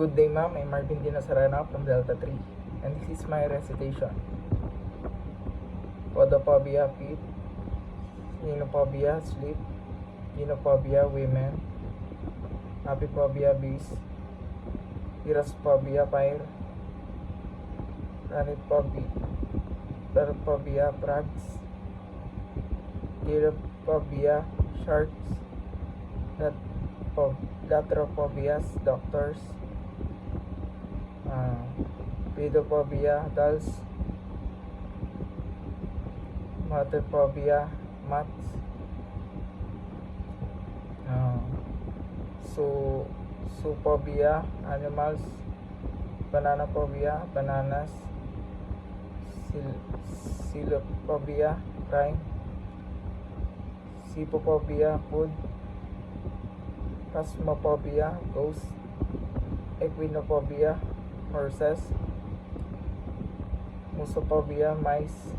Good day, ma'am. I'm Marvin Dinasarana from Delta 3, and this is my recitation. Photophobia, feet. Xenophobia, sleep. Genophobia, women. Apiphobia, bees. Erasphobia, fire. Thanatophobia, frogs. Gyrophobia, sharks. Latrophobia, doctors. Pedophobia, dolls. Matophobia, mats. Zoophobia, animals. Bananaphobia, bananas. Xylophobia, crime. Scyphophobia, food. Phasmophobia, ghosts. Equinophobia, horses. Musophobia, mice.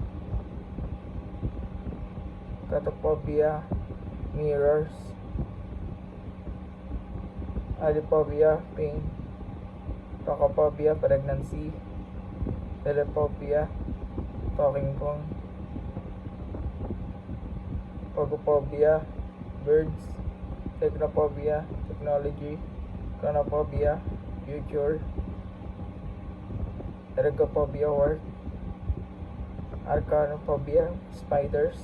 Catophobia, mirrors. Aliphobia, pain. Tocophobia, pregnancy. Telephobia, talking phone. Phobophobia, birds. Technophobia, technology. Chronophobia, future. Ergophobia, work. Arachnophobia, spiders.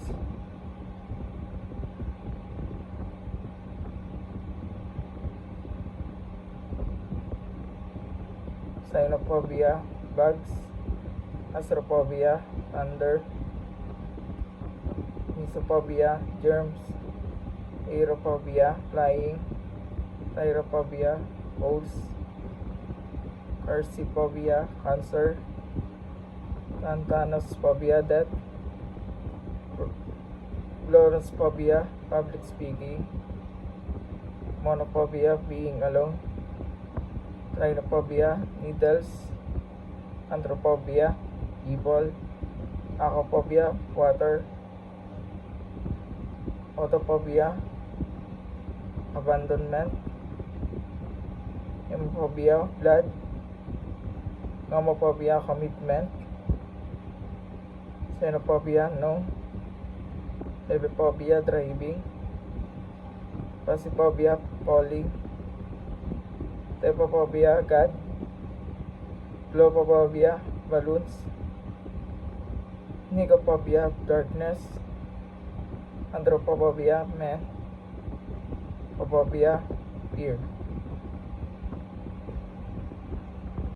Cyanophobia, bugs. Astrophobia, thunder. Mesophobia, germs. Aerophobia, flying. Thyrophobia, holes. Carciphobia, cancer. Thanosphobia, death. Glorosphobia, public speaking. Monophobia, being alone. Trypophobia, needles. Anthrophobia, evil. Aquaphobia, water. Autophobia, abandonment. Hemophobia, blood. Nomophobia, commitment. Xenophobia, no. Levophobia, driving. Pasiphobia, falling. Tepophobia, God. Globophobia, balloons. Nicophobia, darkness. Androphobia, man. Phobophia, fear.